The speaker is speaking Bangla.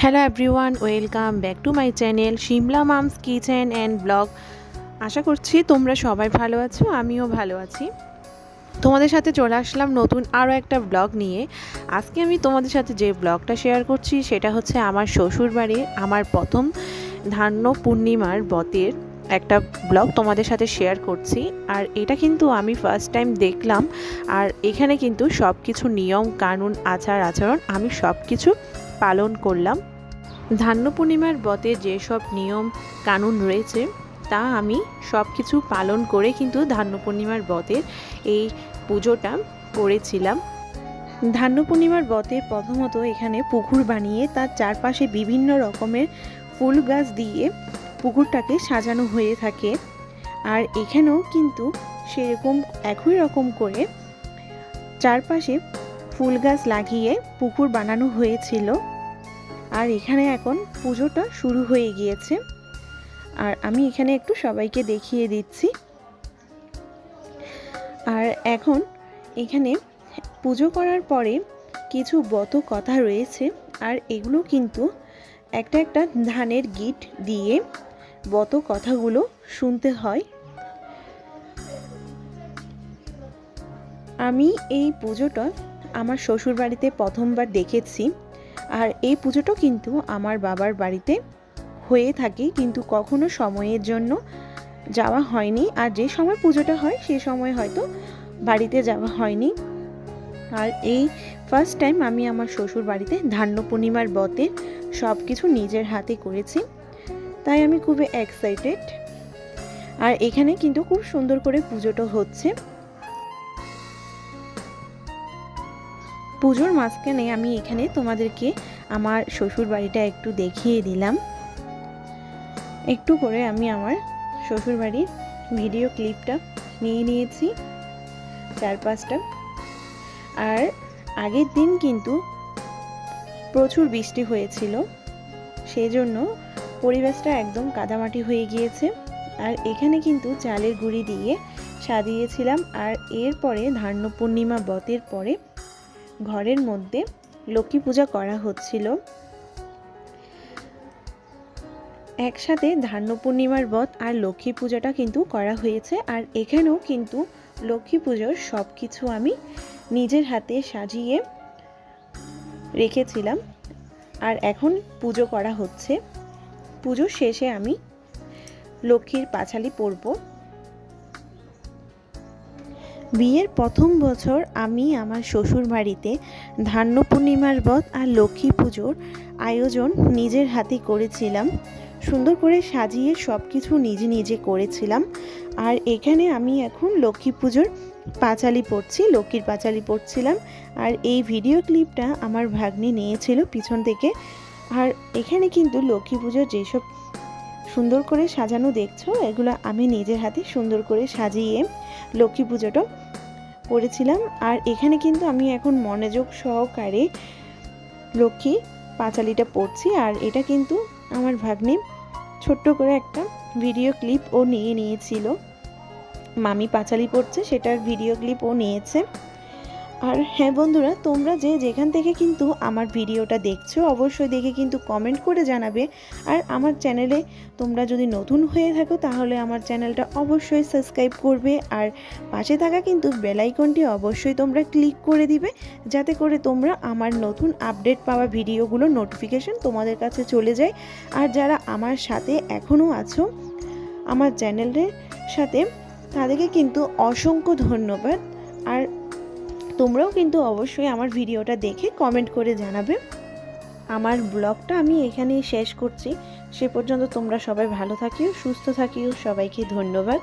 Hello everyone, welcome back to my channel Shimla mom's kitchen and blog. আশা করছি তোমরা সবাই ভালো আছো, আমিও ভালো আছি। তোমাদের সাথে চলে আসলাম নতুন আরও একটা ব্লগ নিয়ে। আজকে আমি তোমাদের সাথে যে ব্লগটা শেয়ার করছি সেটা হচ্ছে আমার শ্বশুরবাড়ির আমার প্রথম ধান্য পূর্ণিমার ব্রতের একটা ব্লগ তোমাদের সাথে শেয়ার করছি। আর এটা কিন্তু আমি ফার্স্ট টাইম দেখলাম। আর এখানে কিন্তু সব কিছু নিয়ম কানুন আচার আচরণ আমি সব কিছু পালন করলাম। ধান্য পূর্ণিমার ব্রতে যেসব নিয়ম কানুন রয়েছে তা আমি সব কিছু পালন করে কিন্তু ধান্য পূর্ণিমার ব্রতের এই পুজোটা করেছিলাম। ধান্য পূর্ণিমার ব্রতে প্রথমত এখানে পুকুর বানিয়ে তার চারপাশে বিভিন্ন রকমের ফুল গাছ দিয়ে পুকুরটাকে সাজানো হয়ে থাকে। আর এখানেও কিন্তু সেরকম একই রকম করে চারপাশে ফুল গাছ লাগিয়ে পুকুর বানানো হয়েছিল। আর এখানে এখন পুজোটা শুরু হয়ে গিয়েছে। আর আমি এখানে একটু সবাইকে দেখিয়ে দিচ্ছি। আর এখন এখানে পুজো করার পরে কিছু ব্রত কথা রয়েছে। আর এগুলো কিন্তু একটা একটা ধানের গিট দিয়ে ব্রত কথাগুলো শুনতে হয়। আমি এই পুজোটা আমার শ্বশুরবাড়িতে প্রথমবার দেখেছি। আর এই পুজোটা কিন্তু আমার বাবার বাড়িতে হয়ে থাকে, কিন্তু কখনো সময়ের জন্য যাওয়া হয়নি। আর যে সময় পুজোটা হয় সেই সময় হয়তো বাড়িতে যাওয়া হয়নি। আর এই ফার্স্ট টাইম আমি আমার শ্বশুর বাড়িতে ধান্য পূর্ণিমার ব্রতে সব কিছু নিজের হাতে করেছি, তাই আমি খুবই এক্সাইটেড। আর এখানে কিন্তু খুব সুন্দর করে পুজোটা হচ্ছে। পুজোর মাঝখানে আমি এখানে তোমাদেরকে আমার শ্বশুর বাড়িটা একটু দেখিয়ে দিলাম। একটু করে আমি আমার শ্বশুর বাড়ির ভিডিও ক্লিপটা নিয়ে নিয়েছি চারপাশটা। আর আগের দিন কিন্তু প্রচুর বৃষ্টি হয়েছিল, সেই জন্য পরিবেশটা একদম কাদামাটি হয়ে গিয়েছে। আর এখানে কিন্তু চালের গুঁড়ি দিয়ে সাজিয়েছিলাম। আর এরপরে ধান্য পূর্ণিমা ব্রতের পরে ঘরের মধ্যে লক্ষ্মী পূজা করা হচ্ছিল। একসাথে ধান্য পূর্ণিমার ব্রত আর লক্ষ্মী পূজাটা কিন্তু করা হয়েছে। আর এখানেও কিন্তু লক্ষ্মী পুজোর সব কিছু আমি নিজের হাতে সাজিয়ে রেখেছিলাম। আর এখন পুজো করা হচ্ছে। পুজো শেষে আমি লক্ষ্মীর পাঁচালি পরব। বিয়ের প্রথম বছর আমি আমার শ্বশুর বাড়িতে ধান্য পূর্ণিমার ব্রত আর লক্ষ্মী পুজোর আয়োজন নিজের হাতে করেছিলাম। সুন্দর করে সাজিয়ে সব কিছু নিজে নিজে করেছিলাম। আর এখানে আমি এখন লক্ষ্মী পুজোর পাঁচালি পড়ছি, লক্ষ্মীর পাঁচালি পড়ছিলাম। আর এই ভিডিও ক্লিপটা আমার ভাগ্নি নিয়েছিল পিছন থেকে। আর এখানে কিন্তু লক্ষ্মী পুজোর যেসব সুন্দর করে সাজানো দেখছো, এগুলো আমি নিজের হাতে সুন্দর করে সাজিয়ে লক্ষ্মী পুজোটা করেছিলাম। আর এখানে কিন্তু আমি এখন মনোযোগ সহকারে লক্ষ্মী পাঁচালিটা পড়ছি। আর এটা কিন্তু আমার ভাগ্নি ছোট্ট করে একটা ভিডিও ক্লিপ ও নিয়ে নিয়েছিল। মামি পাঁচালি পড়ছে সেটার ভিডিও ক্লিপ ও নিয়েছে। আর হ্যাঁ বন্ধুরা, তোমরা যে যেখান থেকে কিন্তু আমার ভিডিওটা দেখছো অবশ্যই দেখে কিন্তু কমেন্ট করে জানাবে। আর আমার চ্যানেলে তোমরা যদি নতুন হয়ে থাকো তাহলে আমার চ্যানেলটা অবশ্যই সাবস্ক্রাইব করবে। আর পাশে থাকা কিন্তু বেল আইকনটি অবশ্যই তোমরা ক্লিক করে দিবে, যাতে করে তোমরা আমার নতুন আপডেট পাওয়া ভিডিওগুলো নোটিফিকেশন তোমাদের কাছে চলে যায়। আর যারা আমার সাথে এখনও আছো আমার চ্যানেলের সাথে, তাদেরকে কিন্তু অসংখ্য ধন্যবাদ। আর তোমরাও কিন্তু অবশ্যই আমার ভিডিওটা দেখে কমেন্ট করে জানাবে। আমার ব্লগটা আমি এখানেই শেষ করছি। সে পর্যন্ত তোমরা সবাই ভালো থাকিও, সুস্থ থাকিও। সবাইকে ধন্যবাদ।